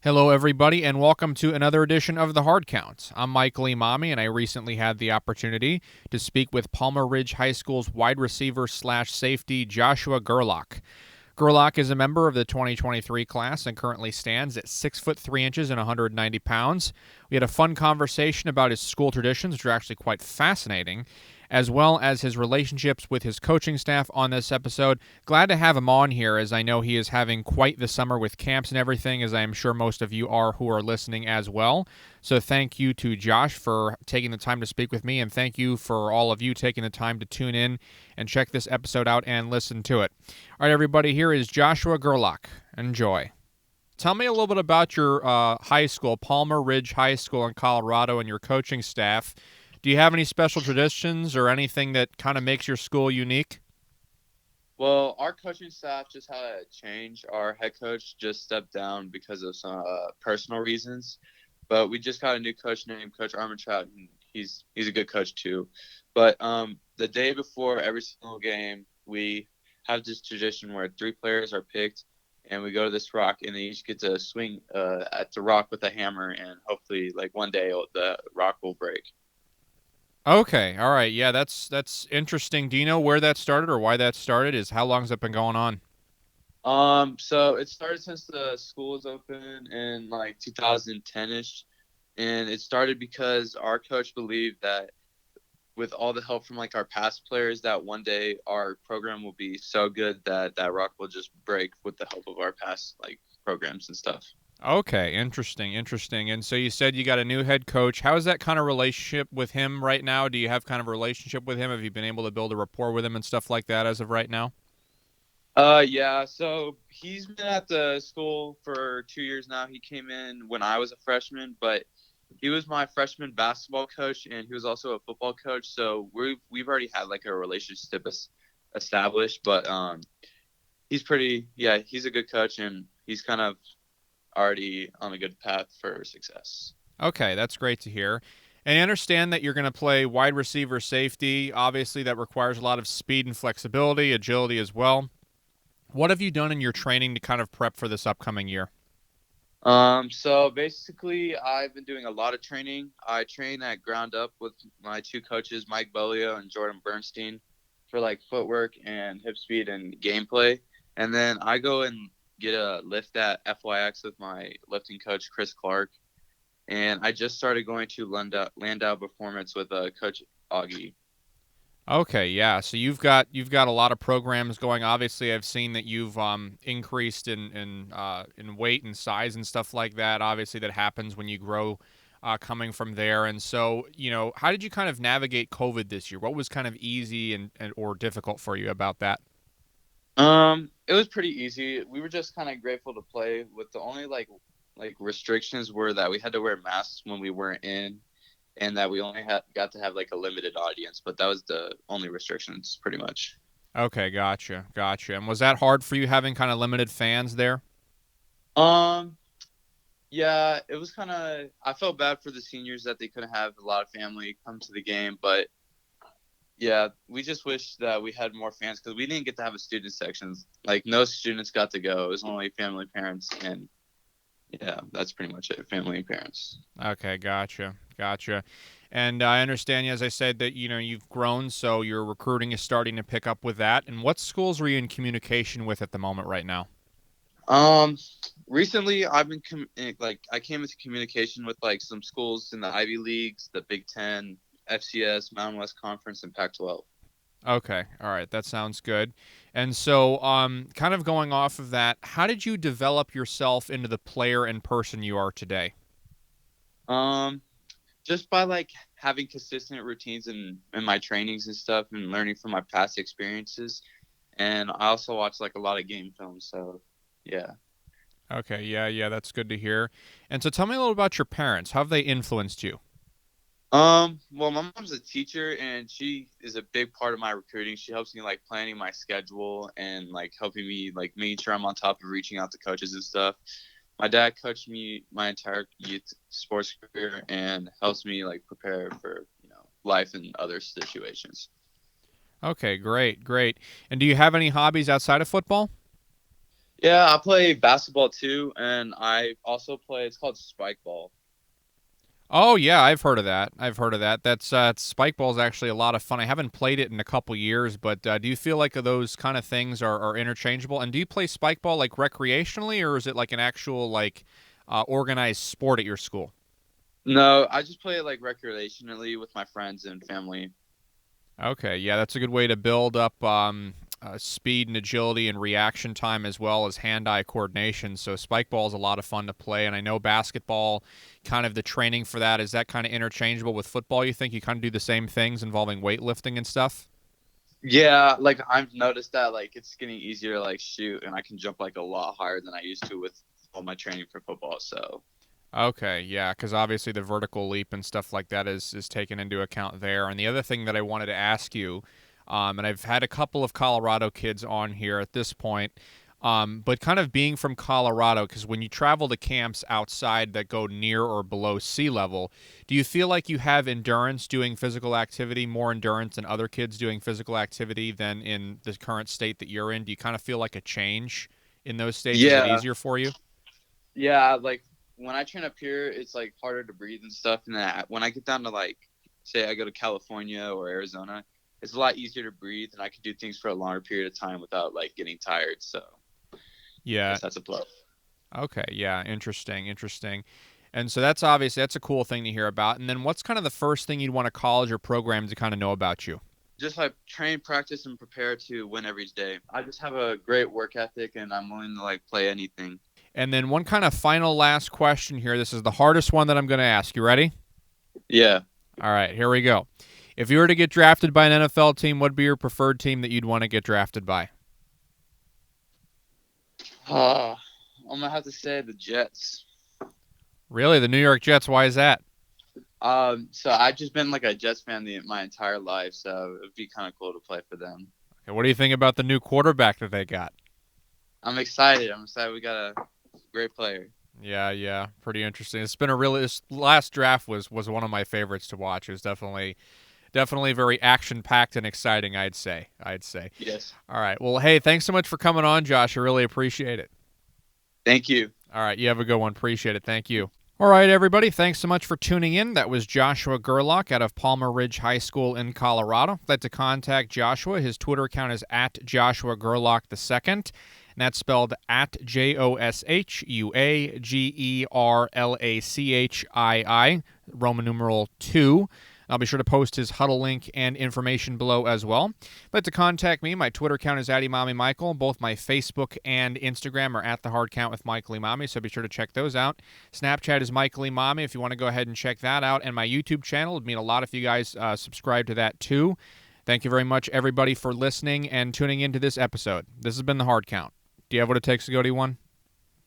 Hello, everybody, and welcome to another edition of The Hard Count. I'm Michael Emami, and I recently had the opportunity to speak with Palmer Ridge High School's wide receiver slash safety Joshua Gerlach. Gerlach is a member of the 2023 class and currently stands at 6'3" and 190 pounds. We had a fun conversation about his school traditions, which are actually quite fascinating, as well as his relationships with his coaching staff on this episode. Glad to have him on here, as I know he is having quite the summer with camps and everything, as I am sure most of you are who are listening as well. So thank you to Josh for taking the time to speak with me, and thank you for all of you taking the time to tune in and check this episode out and listen to it. All right, everybody, here is Joshua Gerlach. Enjoy. Tell me a little bit about your high school, Palmer Ridge High School in Colorado, and your coaching staff. Do you have any special traditions or anything that kind of makes your school unique? Well, our coaching staff just had a change. Our head coach just stepped down because of some personal reasons, but we just got a new coach named Coach Armentrout, and he's a good coach too. But the day before every single game, we have this tradition where three players are picked, and we go to this rock, and they each get to swing at the rock with a hammer, and hopefully, like one day, the rock will break. Okay, all right, yeah, that's interesting. Do you know where that started or why that started? Is how long's that been going on? So it started since the school was open in like 2010-ish, and it started because our coach believed that with all the help from like our past players, that one day our program will be so good that that rock will just break with the help of our past like programs and stuff. Okay, interesting, interesting. And so you said you got a new head coach. How is that kind of relationship with him right now? Do you have kind of a relationship with him? Have you been able to build a rapport with him and stuff like that as of right now? Yeah. So he's been at the school for 2 years now. He came in when I was a freshman, but he was my freshman basketball coach, and he was also a football coach. So we've already had like a relationship established. But he's pretty. Yeah, he's a good coach, and he's kind of already on a good path for success. Okay, that's great to hear. And I understand that you're going to play wide receiver safety. Obviously, that requires a lot of speed and flexibility, agility as well. What have you done in your training to kind of prep for this upcoming year? So basically, I've been doing a lot of training. I train at ground up with my two coaches, Mike Bolio and Jordan Bernstein, for like footwork and hip speed and gameplay. And then I go and get a lift at FYX with my lifting coach, Chris Clark. And I just started going to Landau Performance with Coach Augie. Okay, yeah. So you've got a lot of programs going. Obviously, I've seen that you've increased in weight and size and stuff like that. Obviously, that happens when you grow, coming from there. And so, how did you kind of navigate COVID this year? What was kind of easy and or difficult for you about that? It was pretty easy. We were just kind of grateful to play. With the only like restrictions were that we had to wear masks when we weren't in, and that we only got to have like a limited audience. But that was the only restrictions, pretty much. Okay, gotcha, gotcha. And was that hard for you having kind of limited fans there? Um, yeah, it was kind of. I felt bad for the seniors that they couldn't have a lot of family come to the game, but yeah, we just wish that we had more fans because we didn't get to have a student section. Like no students got to go. It was only family, parents, and yeah, that's pretty much it. Family and parents. Okay, gotcha, gotcha. And I understand, as I said, that you've grown, so your recruiting is starting to pick up with that. And what schools are you in communication with at the moment right now? Um, Recently I've been like I came into communication with like some schools in the Ivy Leagues, the Big Ten, FCS, Mountain West Conference, and Pac-12. Okay, all right, that sounds good. And so, kind of going off of that, how did you develop yourself into the player and person you are today? Um, just by like having consistent routines in my trainings and stuff, and learning from my past experiences. And I also watch like a lot of game films, so yeah. Okay, yeah, yeah, that's good to hear. And so, tell me a little about your parents. How have they influenced you? Well, my mom's a teacher, and she is a big part of my recruiting. She helps me like planning my schedule and like helping me like making sure I'm on top of reaching out to coaches and stuff. My dad coached me my entire youth sports career and helps me like prepare for life and other situations. Okay, great, great. And do you have any hobbies outside of football? Yeah, I play basketball too, and I also play. It's called spike ball. Oh yeah, I've heard of that. I've heard of that. That's spike ball is actually a lot of fun. I haven't played it in a couple years, but do you feel like those kind of things are interchangeable? And do you play spike ball like recreationally, or is it like an actual like organized sport at your school? No, I just play it like recreationally with my friends and family. Okay, yeah, that's a good way to build up speed and agility and reaction time as well as hand-eye coordination. So spike ball is a lot of fun to play, and I know basketball, kind of the training for that, is that kind of interchangeable with football? You think you kind of do the same things involving weightlifting and stuff? Yeah, like I've noticed that like it's getting easier to like shoot, and I can jump like a lot higher than I used to with all my training for football. So Okay, yeah, because obviously the vertical leap and stuff like that is taken into account there. And the other thing that I wanted to ask you, and I've had a couple of Colorado kids on here at this point, but kind of being from Colorado, because when you travel to camps outside that go near or below sea level, do you feel like you have endurance doing physical activity, more endurance than other kids doing physical activity than in the current state that you're in? Do you kind of feel like a change in those states? Is it yeah, easier for you? yeah, like when I train up here, it's like harder to breathe and stuff. And that when I get down to like, say, I go to California or Arizona, it's a lot easier to breathe, and I can do things for a longer period of time without like getting tired. So I Yeah. guess that's a plus. Okay, yeah, interesting, interesting. And so that's obviously that's a cool thing to hear about. And then what's kind of the first thing you'd want a college or program to kind of know about you? Just like train, practice, and prepare to win every day. I just have a great work ethic, and I'm willing to like play anything. And then one kind of final last question here. This is the hardest one that I'm going to ask. You ready? Yeah. All right, here we go. If you were to get drafted by an NFL team, what would be your preferred team that you'd want to get drafted by? I'm gonna have to say the Jets. Really, the New York Jets? Why is that? So I've just been like a Jets fan my entire life, so it'd be kind of cool to play for them. Okay, what do you think about the new quarterback that they got? I'm excited. I'm excited. We got a great player. Yeah, yeah, pretty interesting. It's been a really this last draft was one of my favorites to watch. It was definitely very action packed and exciting. I'd say. Yes. All right. Well, hey, thanks so much for coming on, Josh. I really appreciate it. Thank you. All right, you have a good one. Appreciate it. Thank you. All right, everybody. Thanks so much for tuning in. That was Joshua Gerlach out of Palmer Ridge High School in Colorado. If you'd like to contact Joshua, his Twitter account is at Joshua Gerlach II, and that's spelled at JOSHUAGERLACHII, Roman numeral 2. I'll be sure to post his huddle link and information below as well. If you'd like to contact me, my Twitter account is at Emami Michael. Both my Facebook and Instagram are at The Hard Count with Michael Emami, so be sure to check those out. Snapchat is Michael Emami if you want to go ahead and check that out. And my YouTube channel, it would mean a lot if you guys subscribe to that too. Thank you very much, everybody, for listening and tuning into this episode. This has been The Hard Count. Do you have what it takes to go to one?